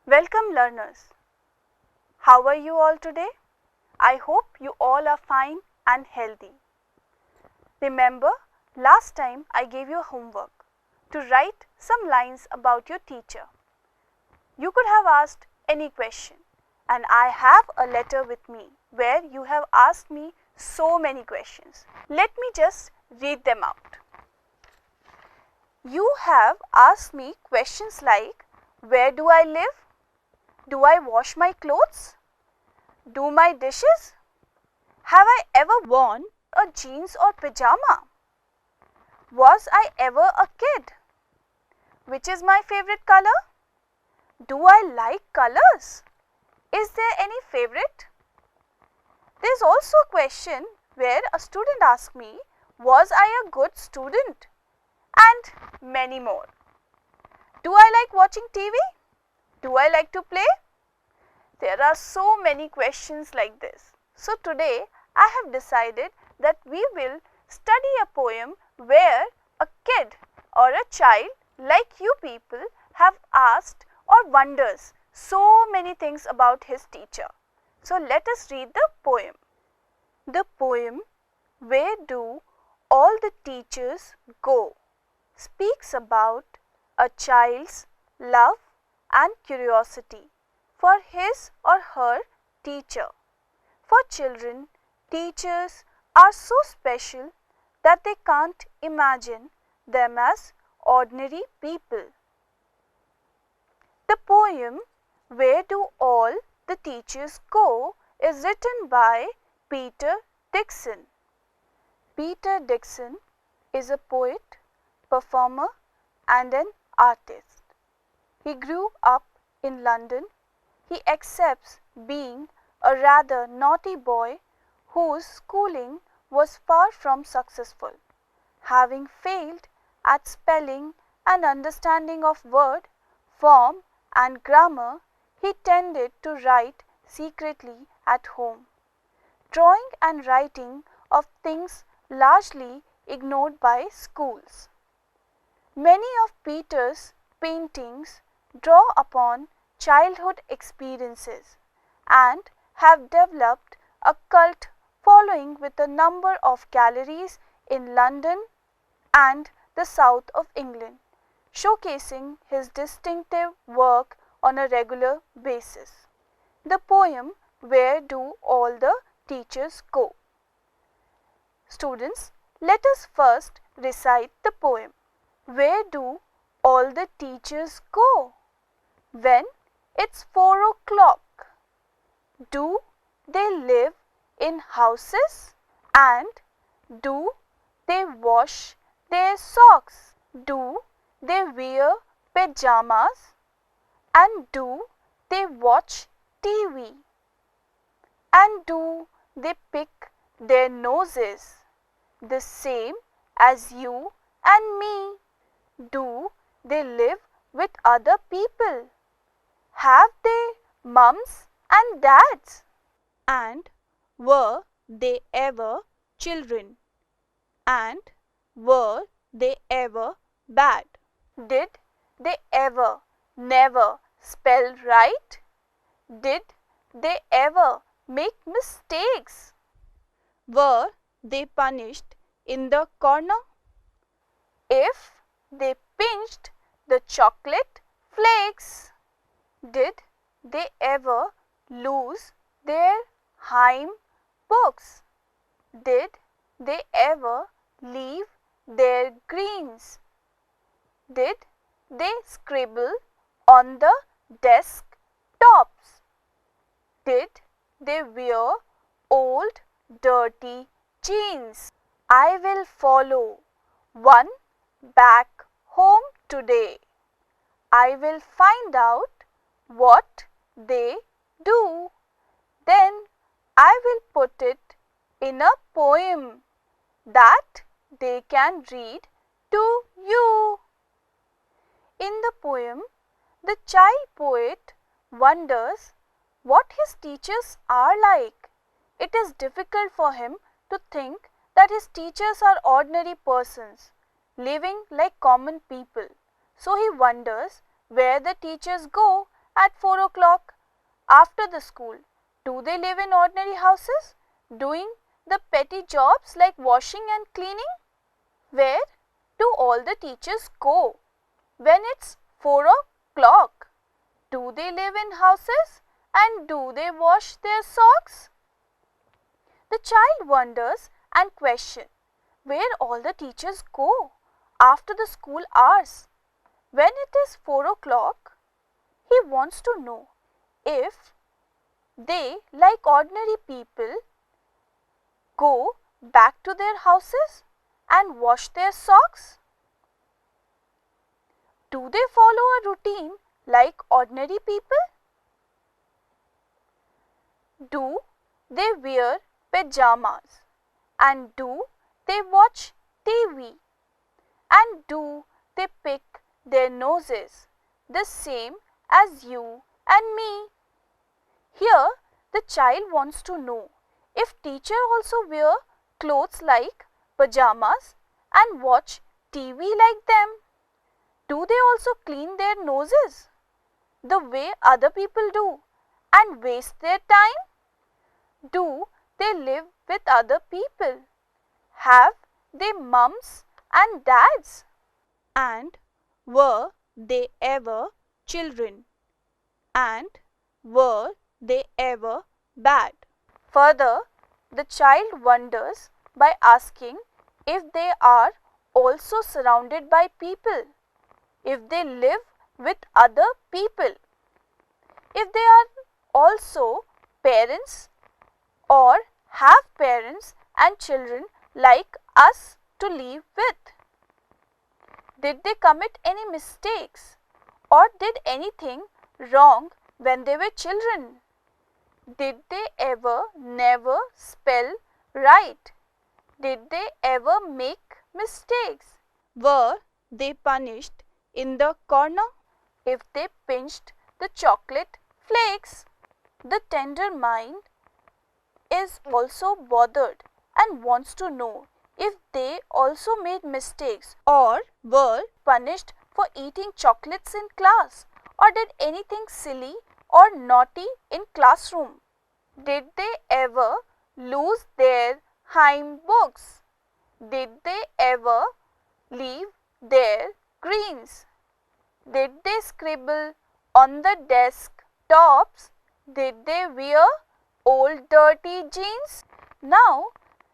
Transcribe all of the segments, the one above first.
Welcome learners. How are you all today? I hope you all are fine and healthy. Remember, last time I gave you homework to write some lines about your teacher. You could have asked any question, and I have a letter with me where you have asked me so many questions. Let me just read them out. You have asked me questions like, where do I live? Do I wash my clothes? Do my dishes? Have I ever worn a jeans or pajama? Was I ever a kid? Which is my favorite color? Do I like colors? Is there any favorite? There is also a question where a student asked me, was I a good student? And many more. Do I like watching TV? Do I like to play? There are so many questions like this. So today I have decided that we will study a poem where a kid or a child like you people have asked or wonders so many things about his teacher. So let us read the poem. The poem, Where Do All the Teachers Go, speaks about a child's love and curiosity for his or her teacher. For children, teachers are so special that they can't imagine them as ordinary people. The poem, Where Do All the Teachers Go, is written by Peter Dixon. Peter Dixon is a poet, performer, and an artist. He grew up in London. He accepts being a rather naughty boy whose schooling was far from successful. Having failed at spelling and understanding of word, form, and grammar, he tended to write secretly at home, drawing and writing of things largely ignored by schools. Many of Peter's paintings draw upon childhood experiences and have developed a cult following with a number of galleries in London and the south of England, showcasing his distinctive work on a regular basis. The poem, Where Do All the Teachers Go? Students, let us first recite the poem. Where do all the teachers go when it's 4 o'clock? Do they live in houses? And do they wash their socks? Do they wear pajamas? And do they watch TV? And do they pick their noses the same as you and me? Do they live with other people? Have they mums and dads? And were they ever children? And were they ever bad? Did they ever never spell right? Did they ever make mistakes? Were they punished in the corner? If they pinched the chocolate flakes, did they ever lose their hymn books? Did they ever leave their greens? Did they scribble on the desk tops? Did they wear old dirty jeans? I will follow one back home today. I will find out what they do. Then I will put it in a poem that they can read to you. In the poem, the child poet wonders what his teachers are like. It is difficult for him to think that his teachers are ordinary persons, living like common people. So he wonders where the teachers go at 4 o'clock after the school? Do they live in ordinary houses, doing the petty jobs like washing and cleaning? Where do all the teachers go when it's 4 o'clock? Do they live in houses and do they wash their socks? The child wonders and questions where all the teachers go after the school hours. When it is 4 o'clock, he wants to know if they, like ordinary people, go back to their houses and wash their socks. Do they follow a routine like ordinary people? Do they wear pajamas? And do they watch TV? And do they pick their noses the same as you and me? Here the child wants to know if teacher also wear clothes like pajamas and watch TV like them. Do they also clean their noses the way other people do and waste their time? Do they live with other people? Have they mums and dads? And were they ever children? And were they ever bad? Further, the child wonders by asking if they are also surrounded by people, if they live with other people, if they are also parents or have parents and children like us to live with. Did they commit any mistakes or did anything wrong when they were children? Did they ever never spell right? Did they ever make mistakes? Were they punished in the corner if they pinched the chocolate flakes? The tender mind is also bothered and wants to know if they also made mistakes or were punished for eating chocolates in class or did anything silly or naughty in classroom. Did they ever lose their hymn books? Did they ever leave their greens? Did they scribble on the desk tops? Did they wear old dirty jeans? Now,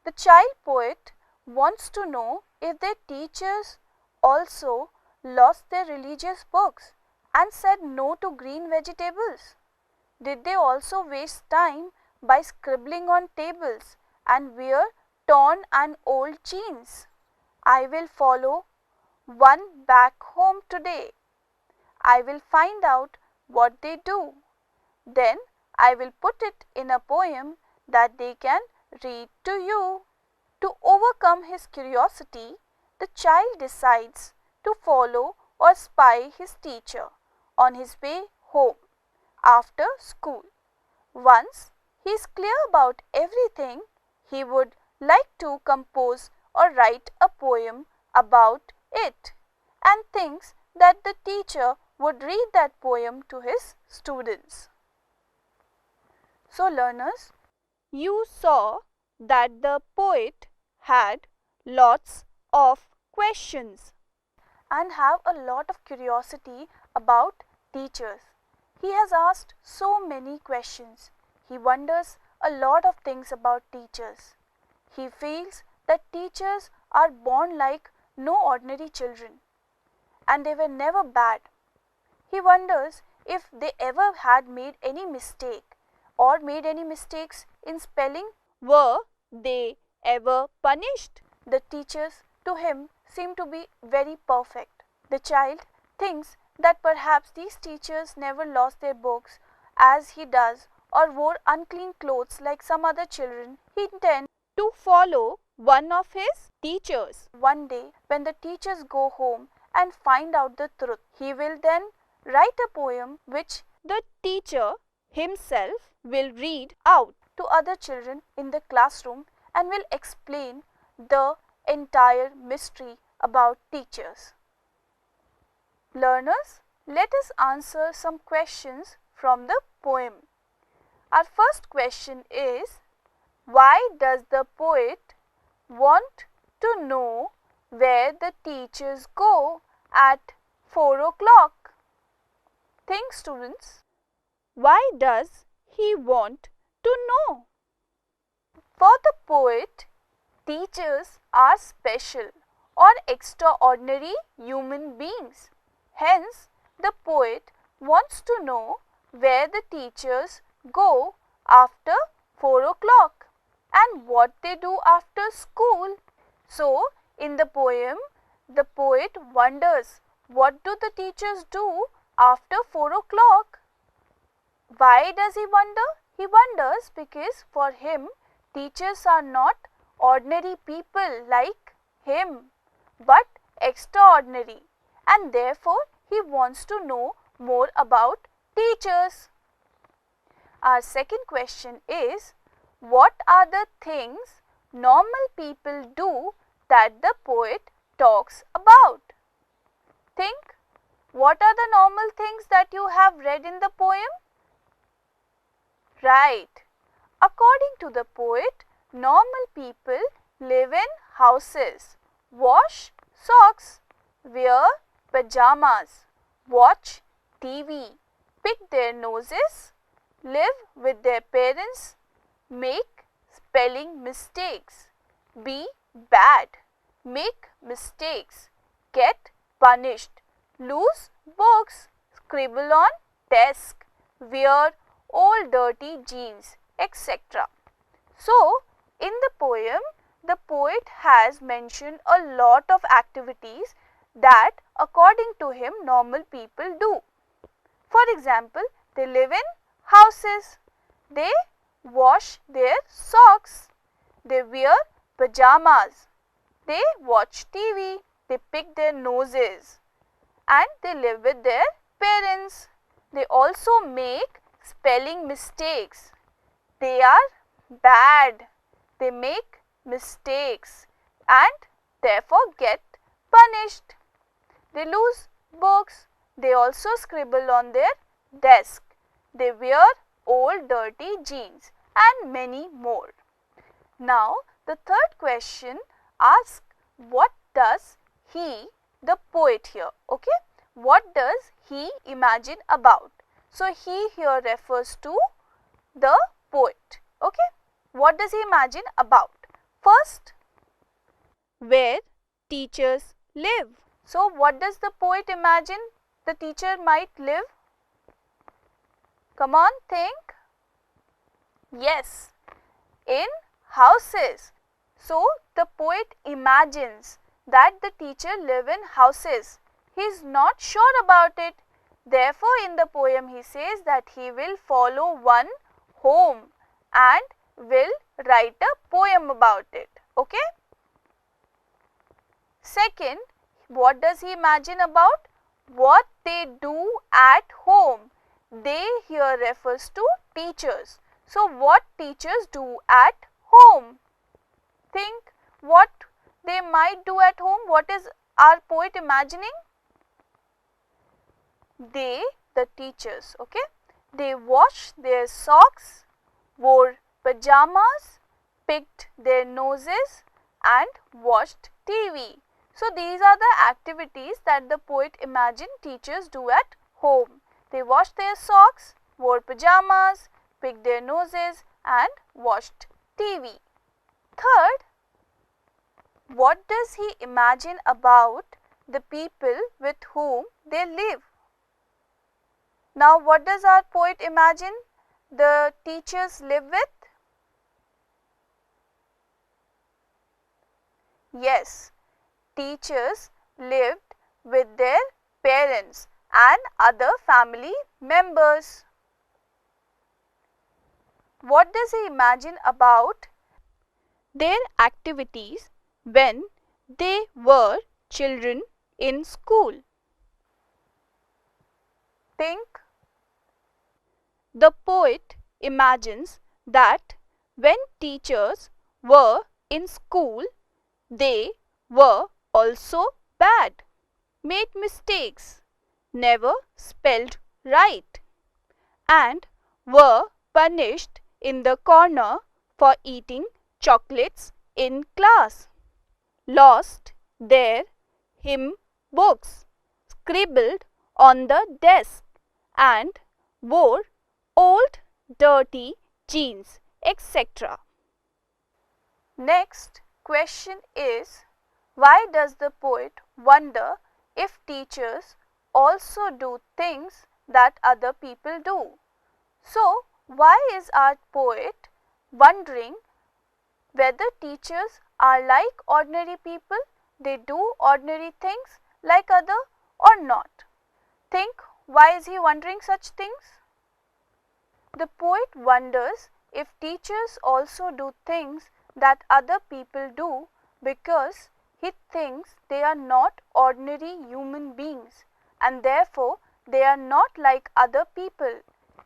the child poet wants to know if their teachers also lost their religious books and said no to green vegetables. Did they also waste time by scribbling on tables and wear torn and old jeans? I will follow one back home today. I will find out what they do. Then I will put it in a poem that they can read to you. To overcome his curiosity, the child decides to follow or spy his teacher on his way home after school. Once he is clear about everything, he would like to compose or write a poem about it and thinks that the teacher would read that poem to his students. So learners, you saw that the poet had lots of questions and have a lot of curiosity about teachers. He has asked so many questions. He wonders a lot of things about teachers. He feels that teachers are born like no ordinary children and they were never bad. He wonders if they ever had made any mistake or made any mistakes in spelling. Were they ever punished? The teachers to him seem to be very perfect. The child thinks that perhaps these teachers never lost their books as he does or wore unclean clothes like some other children. He intends to follow one of his teachers. One day when the teachers go home and find out the truth, he will then write a poem which the teacher himself will read out to other children in the classroom and will explain the entire mystery about teachers. Learners, Let us answer some questions from the poem. Our first question is, why does the poet want to know where the teachers go at 4 o'clock? Think, students. Why does he want to know? For the poet, teachers are special or extraordinary human beings. Hence, the poet wants to know where the teachers go after 4 o'clock and what they do after school. So, in the poem, the poet wonders, what do the teachers do after 4 o'clock? Why does he wonder? He wonders because for him, teachers are not ordinary people like him, but extraordinary, and therefore he wants to know more about teachers. Our second question is, what are the things normal people do that the poet talks about? Think, what are the normal things that you have read in the poem? Right. According to the poet, normal people live in houses, wash socks, wear pajamas, watch TV, pick their noses, live with their parents, make spelling mistakes, be bad, make mistakes, get punished, lose books, scribble on desk, wear old dirty jeans, etc. So, in the poem, the poet has mentioned a lot of activities that according to him normal people do. For example, they live in houses, they wash their socks, they wear pajamas, they watch TV, they pick their noses, and they live with their parents. They also make spelling mistakes. They are bad. They make mistakes and therefore get punished. They lose books. They also scribble on their desk. They wear old dirty jeans and many more. Now, the third question asks, what does he, the poet here, okay, what does he imagine about? So, he here refers to the poet, okay. What does he imagine about? First, where teachers live. So, what does the poet imagine the teacher might live? Come on, think. Yes, in houses. So, the poet imagines that the teacher live in houses. He is not sure about it. Therefore, in the poem he says that he will follow one home and will write a poem about it. Okay? Second, what does he imagine about? What they do at home. They here refers to teachers. So, what teachers do at home? Think what they might do at home. What is our poet imagining? They, the teachers, okay, they washed their socks, wore pajamas, picked their noses and watched TV. So, these are the activities that the poet imagined teachers do at home. They washed their socks, wore pajamas, picked their noses and watched TV. Third, what does he imagine about the people with whom they live? Now, what does our poet imagine the teachers live with? Yes, teachers lived with their parents and other family members. What does he imagine about their activities when they were children in school? Think. The poet imagines that when teachers were in school, they were also bad, made mistakes, never spelled right and were punished in the corner for eating chocolates in class, lost their hymn books, scribbled on the desk, and wore old dirty jeans, etc. Next question is, why does the poet wonder if teachers also do things that other people do? So, why is our poet wondering whether teachers are like ordinary people, they do ordinary things like other or not? Think, why is he wondering such things? The poet wonders if teachers also do things that other people do because he thinks they are not ordinary human beings and therefore they are not like other people.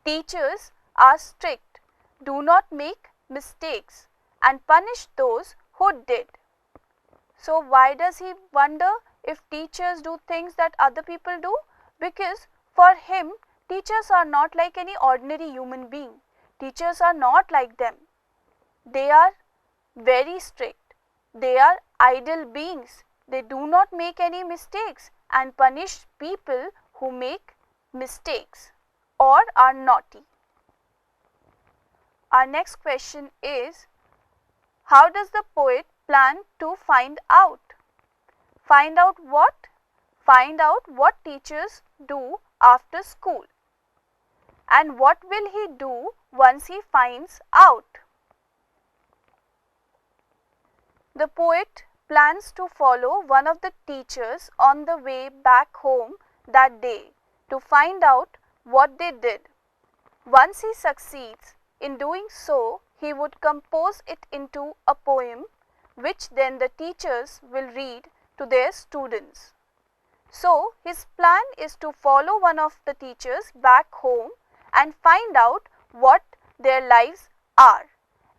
Teachers are strict, do not make mistakes and punish those who did. So why does he wonder if teachers do things that other people do? Because for him, teachers are not like any ordinary human being. Teachers are not like them. They are very strict. They are ideal beings. They do not make any mistakes and punish people who make mistakes or are naughty. Our next question is, how does the poet plan to find out? Find out what? Find out what teachers do after school. And what will he do once he finds out? The poet plans to follow one of the teachers on the way back home that day to find out what they did. Once he succeeds in doing so, he would compose it into a poem which then the teachers will read to their students. So, his plan is to follow one of the teachers back home and find out what their lives are,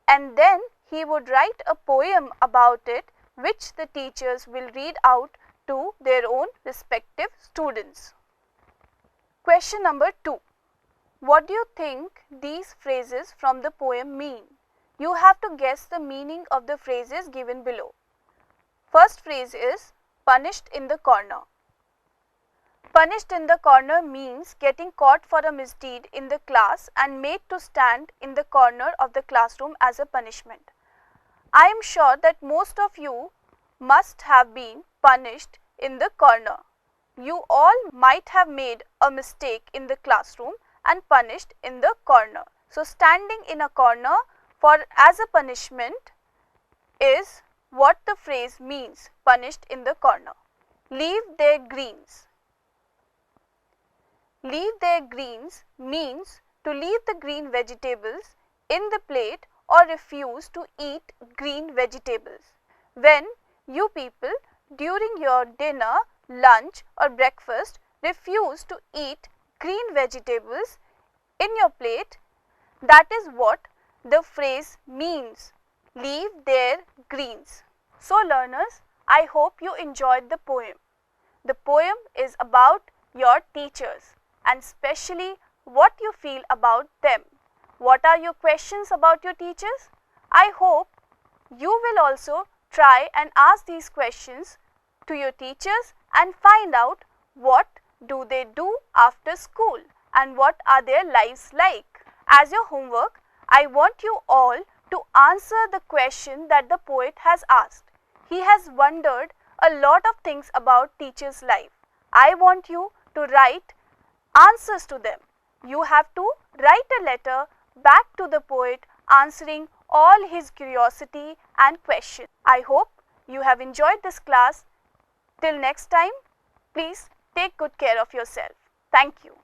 and then he would write a poem about it which the teachers will read out to their own respective students. Question number 2. What do you think these phrases from the poem mean? You have to guess the meaning of the phrases given below. First phrase is punished in the corner. Punished in the corner means getting caught for a misdeed in the class and made to stand in the corner of the classroom as a punishment. I am sure that most of you must have been punished in the corner. You all might have made a mistake in the classroom and punished in the corner. So, standing in a corner as a punishment is what the phrase means, punished in the corner. Leave their greens. Leave their greens means to leave the green vegetables in the plate or refuse to eat green vegetables. When you people during your dinner, lunch or breakfast refuse to eat green vegetables in your plate, that is what the phrase means, leave their greens. So learners, I hope you enjoyed the poem. The poem is about your teachers and especially what you feel about them. What are your questions about your teachers? I hope you will also try and ask these questions to your teachers and find out what do they do after school and what are their lives like. As your homework, I want you all to answer the question that the poet has asked. He has wondered a lot of things about teachers' life. I want you to write answers to them. You have to write a letter back to the poet answering all his curiosity and questions. I hope you have enjoyed this class. Till next time, please take good care of yourself. Thank you.